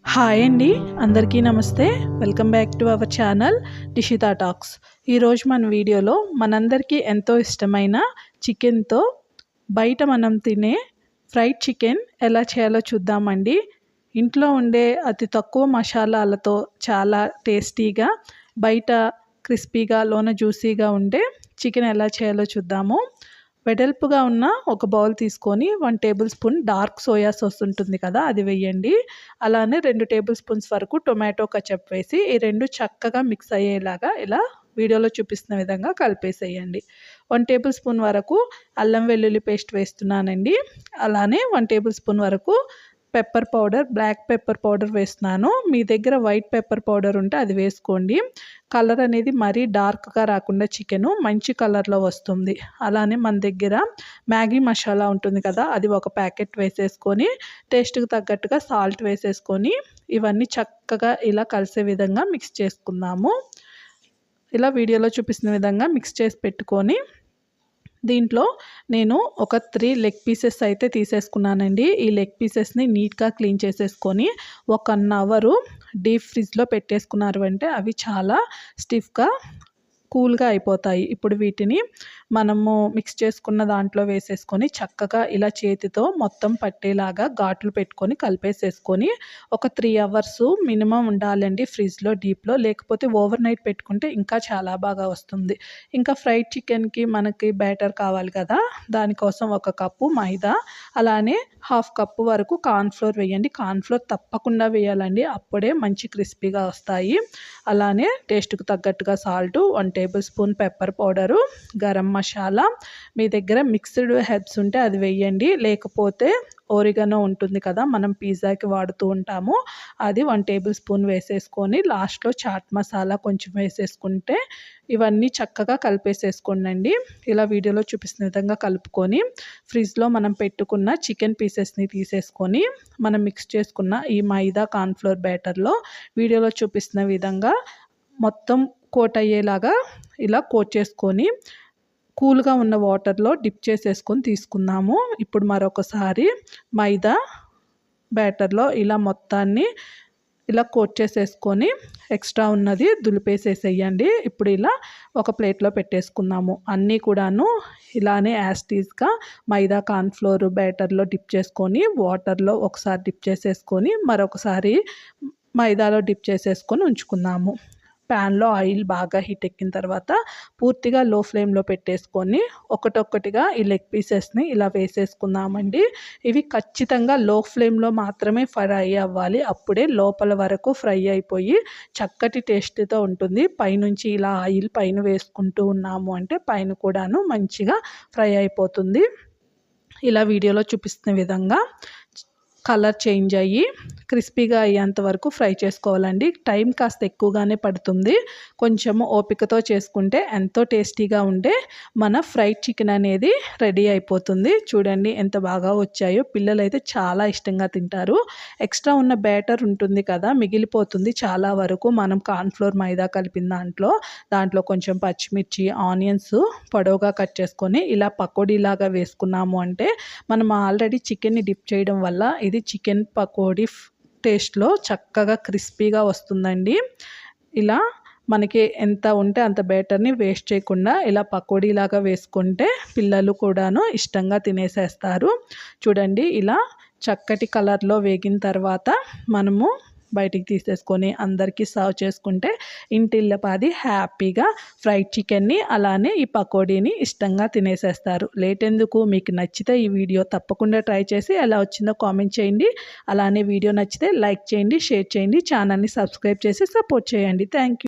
Hi అండి, అందరికీ నమస్తే. Welcome back to our channel Dishita talks. ఈరోజు మన వీడియోలో మనందరికీ ఎంతో ఇష్టమైన చికెన్తో బయట మనం తినే ఫ్రైడ్ చికెన్ ఎలా చేయాలో చూద్దామండి. ఇంట్లో ఉండే అతి తక్కువ మసాలాలతో చాలా టేస్టీగా, బయట క్రిస్పీగా లోన జ్యూసీగా ఉండే చికెన్ ఎలా చేయాలో చూద్దాము. వెడల్పుగా ఉన్న ఒక బౌల్ తీసుకొని 1 table spoon dark soya sauce ఉంటుంది కదా, అది వేయండి. అలానే 2 టేబుల్ స్పూన్స్ వరకు టొమాటో కచప్ వేసి ఈ రెండు చక్కగా మిక్స్ అయ్యేలాగా ఇలా వీడియోలో చూపిస్తున్న విధంగా కలిపేసేయండి. 1 టేబుల్ స్పూన్ వరకు అల్లం వెల్లుల్లి పేస్ట్ వేస్తున్నానండి. అలానే 1 టేబుల్ స్పూన్ వరకు pepper powder, black pepper powder వేస్తున్నాను. మీ దగ్గర వైట్ పెప్పర్ పౌడర్ ఉంటే అది వేసుకోండి. కలర్ అనేది మరీ డార్క్గా రాకుండా చికెను మంచి కలర్లో వస్తుంది. అలానే మన దగ్గర మ్యాగీ మసాలా ఉంటుంది కదా, అది ఒక ప్యాకెట్ వేసేసుకొని టేస్ట్కి తగ్గట్టుగా సాల్ట్ వేసేసుకొని ఇవన్నీ చక్కగా ఇలా కలిసే విధంగా మిక్స్ చేసుకుందాము. ఇలా వీడియోలో చూపిస్తున్న విధంగా మిక్స్ చేసి పెట్టుకొని దీంట్లో నేను ఒక 3 లెగ్ పీసెస్ అయితే తీసేసుకున్నానండి. ఈ లెగ్ పీసెస్ని నీట్గా క్లీన్ చేసేసుకొని 1 అవరు డీప్ ఫ్రిడ్జ్లో పెట్టేసుకున్నారు అంటే అవి చాలా స్టిఫ్గా కూల్గా అయిపోతాయి. ఇప్పుడు వీటిని మనము మిక్స్ చేసుకున్న దాంట్లో వేసేసుకొని చక్కగా ఇలా చేతితో మొత్తం పట్టేలాగా ఘాట్లు పెట్టుకొని కలిపేసేసుకొని ఒక 3 అవర్స్ మినిమం ఉండాలండి ఫ్రిడ్జ్లో డీప్లో. లేకపోతే ఓవర్ నైట్ పెట్టుకుంటే ఇంకా చాలా బాగా వస్తుంది. ఇంకా ఫ్రైడ్ చికెన్కి మనకి బ్యాటర్ కావాలి కదా, దానికోసం 1 కప్పు మైదా, అలానే 1/2 కప్పు వరకు కార్న్ఫ్లోర్ వేయండి. కార్న్ఫ్లోర్ తప్పకుండా వేయాలండి, అప్పుడే మంచి క్రిస్పీగా వస్తాయి. అలానే టేస్ట్కి తగ్గట్టుగా salt, 1 table spoon pepper powder, garam masala, మీ దగ్గర మిక్స్డ్ హెర్బ్స్ ఉంటే అది వేయండి. లేకపోతే ఓరిగనో ఉంటుంది కదా, మనం పిజ్జాకి వాడుతూ ఉంటాము, అది 1 టేబుల్ స్పూన్ వేసేసుకొని లాస్ట్లో చాట్ మసాలా కొంచెం వేసేసుకుంటే ఇవన్నీ చక్కగా కలిపేసేసుకోండి. ఇలా వీడియోలో చూపిస్తున్న విధంగా కలుపుకొని ఫ్రిడ్జ్లో మనం పెట్టుకున్న చికెన్ పీసెస్ని తీసేసుకొని మనం మిక్స్ చేసుకున్న ఈ మైదా కార్న్ఫ్లోర్ బ్యాటర్లో వీడియోలో చూపిస్తున్న విధంగా మొత్తం కోట్ అయ్యేలాగా ఇలా కోట్ చేసుకొని కూల్గా ఉన్న వాటర్లో డిప్ చేసేసుకొని తీసుకుందాము. ఇప్పుడు మరొకసారి మైదా బ్యాటర్లో ఇలా మొత్తాన్ని ఇలా కోట్ చేసేసుకొని ఎక్స్ట్రా ఉన్నది దులిపేసేసేయండి. ఇప్పుడు ఇలా ఒక ప్లేట్లో పెట్టేసుకుందాము. అన్నీ కూడాను ఇలానే యాస్టీస్గా మైదా కార్న్ఫ్లోర్ బ్యాటర్లో డిప్ చేసుకొని వాటర్లో ఒకసారి డిప్ చేసేసుకొని మరొకసారి మైదాలో డిప్ చేసేసుకొని ఉంచుకుందాము. ప్యాన్లో ఆయిల్ బాగా హీట్ ఎక్కిన తర్వాత పూర్తిగా లో ఫ్లేమ్లో పెట్టేసుకొని ఒక్కొక్కటిగా ఈ లెగ్ పీసెస్ని ఇలా వేసేసుకుందామండి. ఇవి ఖచ్చితంగా లో ఫ్లేమ్లో మాత్రమే ఫ్రై అవ్వాలి, అప్పుడే లోపల వరకు ఫ్రై అయిపోయి చక్కటి టేస్ట్తో ఉంటుంది. పైనుంచి ఇలా ఆయిల్ పైన వేసుకుంటూ ఉన్నాము అంటే పైన కూడాను మంచిగా ఫ్రై అయిపోతుంది. ఇలా వీడియోలో చూపిస్తున్న విధంగా కలర్ చేంజ్ అయ్యి క్రిస్పీగా అయ్యేంత వరకు ఫ్రై చేసుకోవాలండి. టైం కాస్త ఎక్కువగానే పడుతుంది. కొంచెము ఓపికతో చేసుకుంటే ఎంతో టేస్టీగా ఉండే మన ఫ్రైడ్ చికెన్ అనేది రెడీ అయిపోతుంది. చూడండి ఎంత బాగా వచ్చాయో, పిల్లలైతే చాలా ఇష్టంగా తింటారు. ఎక్స్ట్రా ఉన్న బ్యాటర్ ఉంటుంది కదా, మిగిలిపోతుంది చాలా వరకు మనం కార్న్ఫ్లోర్ మైదా కలిపిన దాంట్లో కొంచెం పచ్చిమిర్చి, ఆనియన్స్ పొడవుగా కట్ చేసుకొని ఇలా పకోడీలాగా వేసుకున్నాము అంటే మనం ఆల్రెడీ చికెన్ని డిప్ చేయడం వల్ల ఇది చికెన్ పకోడీ టేస్ట్లో చక్కగా క్రిస్పీగా వస్తుందండి. ఇలా మనకి ఎంత ఉంటే అంత బ్యాటర్ని వేస్ట్ చేయకుండా ఇలా పకోడీలాగా వేసుకుంటే పిల్లలు కూడాను ఇష్టంగా తినేసేస్తారు. చూడండి ఇలా చక్కటి కలర్లో వేగిన తర్వాత మనము బయటికి తీసేసుకొని అందరికీ సర్వ్ చేసుకుంటే ఇంటిల్లపాది హ్యాపీగా ఫ్రైడ్ చికెన్ని అలానే ఈ పకోడీని ఇష్టంగా తినేసేస్తారు. లేట్ ఎందుకు, మీకు నచ్చితే ఈ వీడియో తప్పకుండా ట్రై చేసి ఎలా వచ్చిందో కామెంట్ చేయండి. అలానే వీడియో నచ్చితే లైక్ చేయండి, షేర్ చేయండి, ఛానల్ని సబ్స్క్రైబ్ చేసి సపోర్ట్ చేయండి. Thank you.